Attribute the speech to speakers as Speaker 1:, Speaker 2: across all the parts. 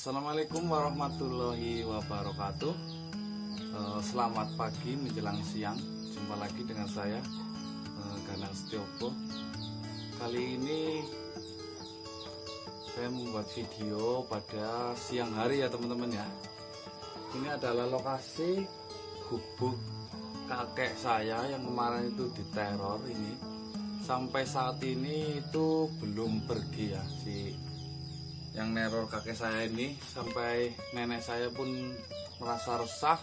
Speaker 1: Assalamualaikum warahmatullahi wabarakatuh. Selamat pagi menjelang siang. Jumpa lagi dengan saya, Ganang Setiopo. Kali ini saya membuat video pada siang hari ya teman-teman ya. Ini adalah lokasi gubuk kakek saya yang kemarin itu diteror ini. Sampai saat ini itu belum pergi ya si yang neror kakek saya ini. Sampai nenek saya pun merasa resah.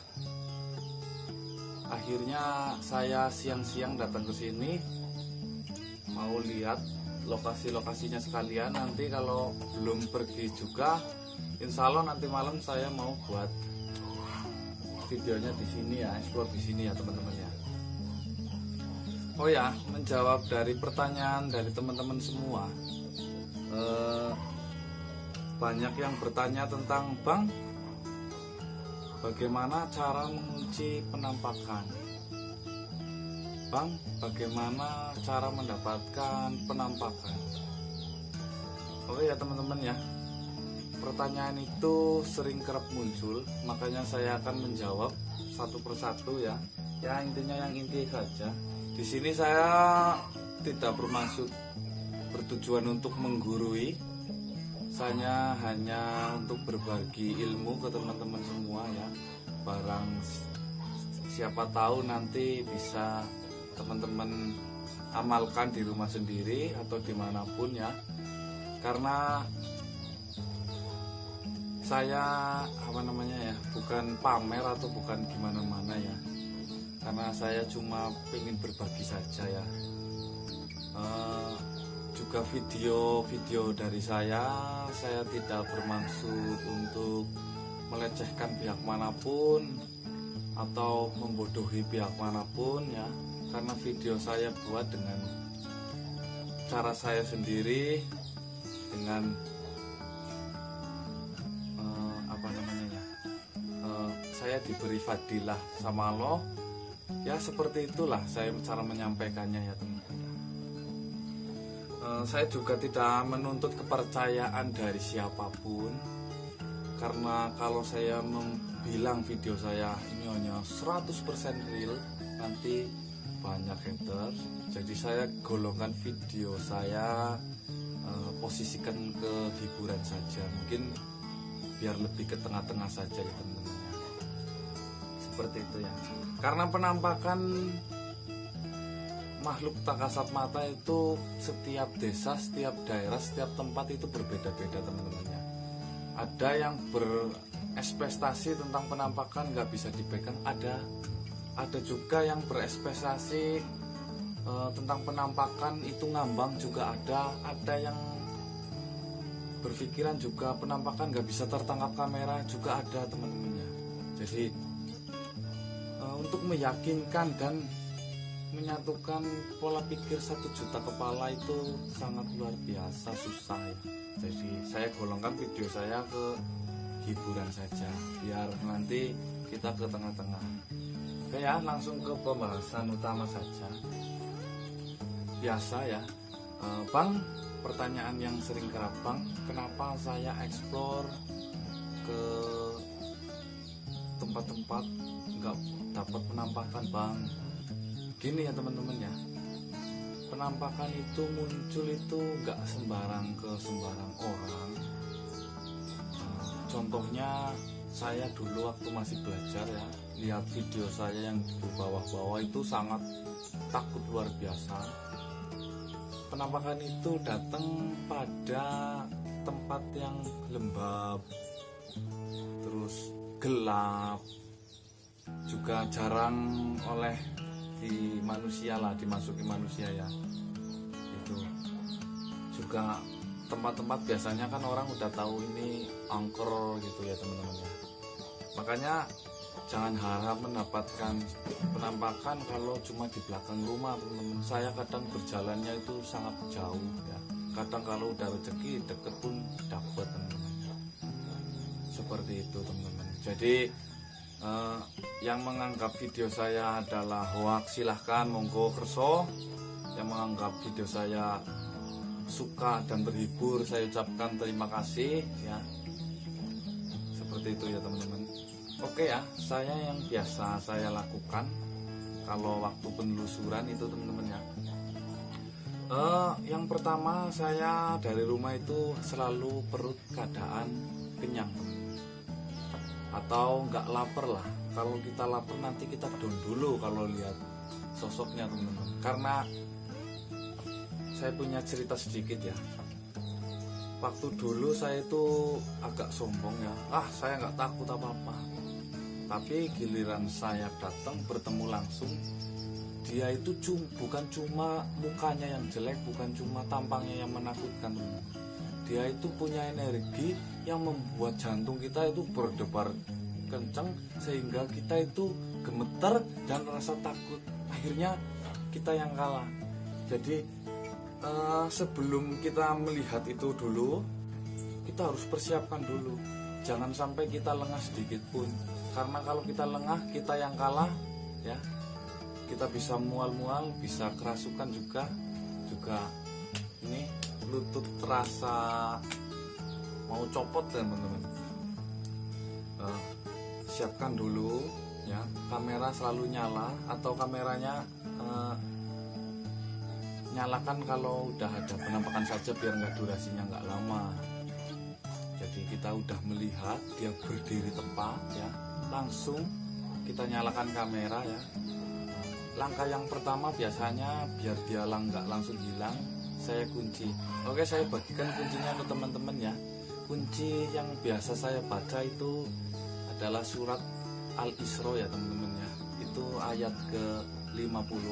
Speaker 1: Akhirnya saya siang-siang datang ke sini mau lihat lokasi-lokasinya sekalian. Nanti kalau belum pergi juga, insya Allah nanti malam saya mau buat videonya di sini ya, explore di sini ya teman-teman ya. Oh ya, menjawab dari pertanyaan dari teman-teman semua. Banyak yang bertanya tentang Bang, bagaimana cara mengunci penampakan? Bang, bagaimana cara mendapatkan penampakan? Oke ya teman-teman ya, pertanyaan itu sering kerap muncul, makanya saya akan menjawab satu persatu ya. Ya intinya yang inti saja. Di sini saya tidak bertujuan untuk menggurui. Saya hanya untuk berbagi ilmu ke teman-teman semua ya. Barang siapa tahu nanti bisa teman-teman amalkan di rumah sendiri atau dimanapun ya. Karena saya bukan pamer atau bukan gimana-mana ya. Karena saya cuma ingin berbagi saja ya. Juga video dari saya tidak bermaksud untuk melecehkan pihak manapun atau membodohi pihak manapun ya. Karena video saya buat dengan cara saya sendiri, dengan saya diberi fadilah sama Allah ya, seperti itulah saya cara menyampaikannya ya teman-teman. Saya juga tidak menuntut kepercayaan dari siapapun, karena kalau saya bilang video saya ini hanya 100% real, nanti banyak haters. Jadi saya golongkan video saya, posisikan ke hiburan saja, mungkin biar lebih ke tengah-tengah saja ya teman-teman. Seperti itu ya. Karena penampakan makhluk tak kasat mata itu setiap desa, setiap daerah, setiap tempat itu berbeda-beda teman-temannya. Ada yang berekspektasi tentang penampakan nggak bisa dipegang, ada juga yang berekspektasi tentang penampakan itu ngambang juga ada yang berpikiran juga penampakan nggak bisa tertangkap kamera juga ada teman-temannya. Jadi untuk meyakinkan dan menyatukan pola pikir 1 juta kepala itu sangat luar biasa susah ya. Jadi saya golongkan video saya ke hiburan saja, biar nanti kita ke tengah-tengah. Oke ya, langsung ke pembahasan utama saja. Biasa ya, Bang, pertanyaan yang sering kerap, Bang, kenapa saya explore ke tempat-tempat nggak dapat penampakan, Bang? Gini ya teman-teman ya, penampakan itu muncul itu nggak sembarang ke sembarang orang. Contohnya saya dulu waktu masih belajar ya, lihat video saya yang di bawah-bawah itu sangat takut luar biasa. Penampakan itu datang pada tempat yang lembab, terus gelap, juga jarang oleh dimasuki manusia ya. Itu juga tempat-tempat biasanya kan orang udah tahu ini angker gitu ya teman-teman ya. Makanya jangan harap mendapatkan penampakan kalau cuma di belakang rumah teman-teman. Saya kadang berjalannya itu sangat jauh ya. Kadang kalau udah rezeki deket pun dapat teman-teman. Seperti itu teman-teman. Jadi yang menganggap video saya adalah hoax silahkan monggo kerso. Yang menganggap video saya suka dan berhibur, saya ucapkan terima kasih ya. seperti itu ya teman-teman. Oke ya, saya yang biasa saya lakukan kalau waktu penelusuran itu teman-teman ya. Yang pertama, saya dari rumah itu selalu perut keadaan kenyang atau nggak lapar lah. Kalau kita lapar nanti kita down dulu kalau lihat sosoknya teman-teman. Karena saya punya cerita sedikit ya. Waktu dulu saya itu agak sombong ya. Saya nggak takut apa-apa. Tapi giliran saya datang bertemu langsung, dia itu bukan cuma mukanya yang jelek, bukan cuma tampangnya yang menakutkan. Dia itu punya energi yang membuat jantung kita itu berdebar kencang sehingga kita itu gemeter dan rasa takut. Akhirnya kita yang kalah. Jadi sebelum kita melihat itu dulu, kita harus persiapkan dulu. Jangan sampai kita lengah sedikit pun. Karena kalau kita lengah, kita yang kalah ya. Kita bisa mual-mual, bisa kerasukan juga ini lutut terasa mau copot teman-teman. Siapkan dulu ya, kamera selalu nyala atau kameranya nyalakan kalau udah ada penampakan saja biar nggak durasinya nggak lama. Jadi kita udah melihat dia berdiri tepat ya, langsung kita nyalakan kamera ya. Langkah yang pertama biasanya biar dia nggak langsung hilang, saya kunci. Oke, saya bagikan kuncinya ke teman-teman ya. Kunci yang biasa saya baca itu adalah surat Al-Isra ya teman-teman ya. Itu ayat ke-50.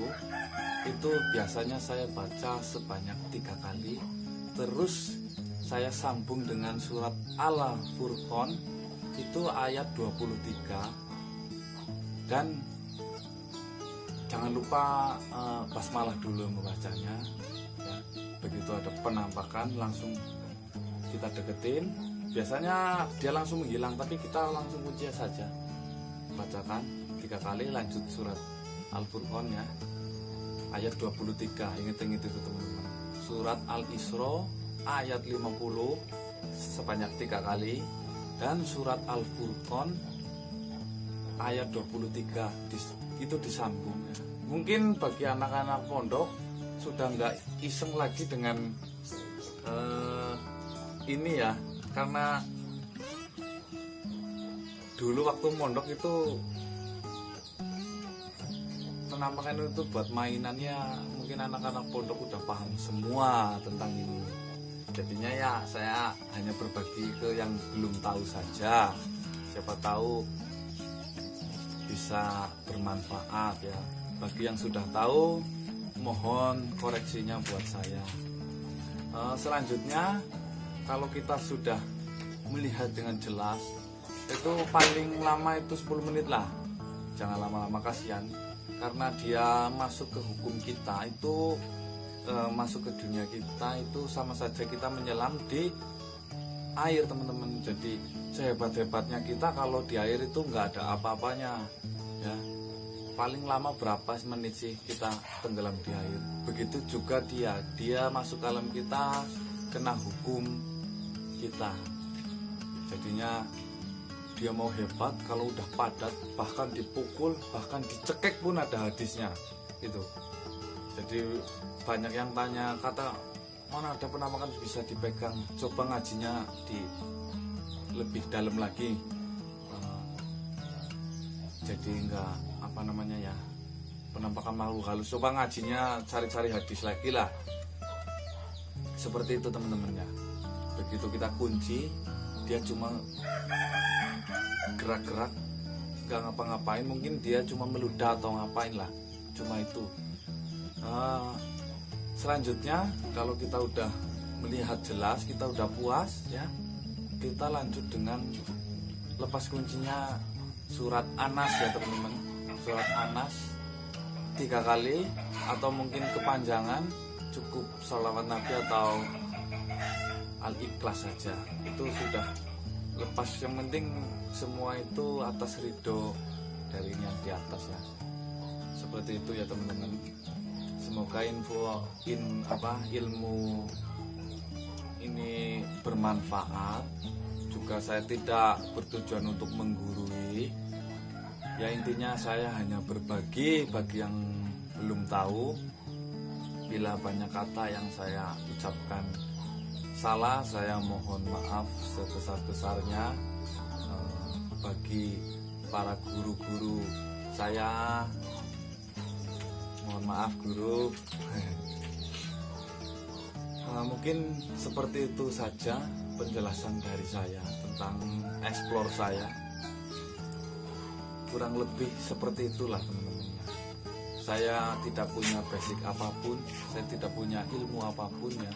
Speaker 1: Itu biasanya saya baca sebanyak 3 kali. Terus saya sambung dengan surat Al-Furqan itu ayat 23. Dan jangan lupa basmalah dulu membacanya ya. Begitu ada penampakan langsung kita deketin. Biasanya dia langsung menghilang, tapi kita langsung kunci saja. Bacakan 3 kali, lanjut surat Al-Furqan ya, ayat 23. Ingat-ingat itu teman-teman. Surat Al-Isra ayat 50 sebanyak 3 kali, dan surat Al-Furqan ayat 23 itu disambung ya. Mungkin bagi anak-anak pondok sudah nggak iseng lagi dengan ini ya, karena dulu waktu mondok itu penampakan itu buat mainannya, mungkin anak-anak pondok udah paham semua tentang ini. Jadinya ya saya hanya berbagi ke yang belum tahu saja, siapa tahu bisa bermanfaat ya. Bagi yang sudah tahu, mohon koreksinya buat saya. Selanjutnya, kalau kita sudah melihat dengan jelas, itu paling lama itu 10 menit lah. Jangan lama-lama, kasihan. Karena dia masuk ke hukum kita itu, masuk ke dunia kita itu sama saja kita menyelam di air teman-teman. Jadi sehebat-hebatnya kita kalau di air itu nggak ada apa-apanya ya. Paling lama berapa menit sih kita tenggelam di air. Begitu juga dia masuk ke alam kita, kena hukum kita. Jadinya dia mau hebat kalau udah padat, bahkan dipukul, bahkan dicekek pun ada hadisnya itu. Jadi banyak yang tanya, kata mana ada penampakan bisa dipegang, coba ngajinya di lebih dalam lagi. Jadi enggak apa namanya ya, penampakan makhluk halus, coba ngajinya cari-cari hadis lagi lah. Seperti itu teman-teman ya. Begitu kita kunci, dia cuma gerak-gerak, nggak ngapa-ngapain, mungkin dia cuma meludah atau ngapain lah, cuma itu. Selanjutnya kalau kita udah melihat jelas, kita udah puas ya, kita lanjut dengan lepas kuncinya surat Anas ya teman-teman. Surat Anas 3 kali, atau mungkin kepanjangan cukup sholawat Nabi atau Al-Ikhlas saja, itu sudah lepas. Yang penting semua itu atas ridho dari yang di atas ya. Seperti itu ya teman-teman. Semoga ilmu ini bermanfaat juga juga saya tidak bertujuan untuk menggurui. Ya intinya saya hanya berbagi bagi yang belum tahu. Bila banyak kata yang saya ucapkan salah, saya mohon maaf sebesar-besarnya. Bagi para guru-guru saya, mohon maaf guru. Mungkin seperti itu saja penjelasan dari saya tentang explore saya. Kurang lebih seperti itulah teman-teman. Saya tidak punya basic apapun, saya tidak punya ilmu apapun ya.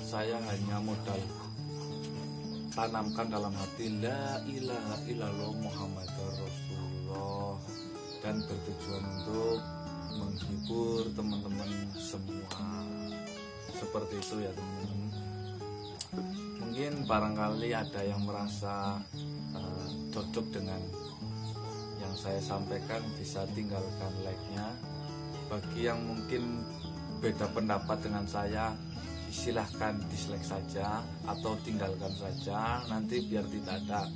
Speaker 1: Saya hanya modal tanamkan dalam hati la ilaha illallah Muhammadur Rasulullah, dan bertujuan untuk menghibur teman-teman semua. Seperti itu ya teman-teman. Mungkin barangkali ada yang merasa cocok dengan yang saya sampaikan, bisa tinggalkan like-nya. Bagi yang mungkin beda pendapat dengan saya, silahkan dislike saja atau tinggalkan saja, nanti biar tidak ada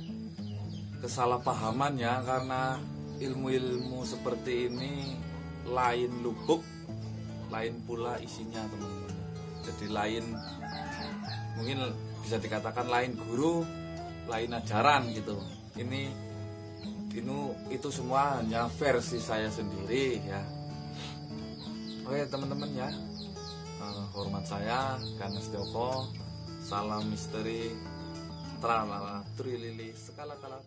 Speaker 1: kesalahpahaman ya, karena ilmu-ilmu seperti ini lain lubuk, lain pula isinya teman-teman. Jadi lain, mungkin bisa dikatakan lain guru, lain ajaran gitu. Itu semua hanya versi saya sendiri ya. Oke teman-teman ya, hormat saya Ganes Joko, salam misteri, tralala trilili sekala kala.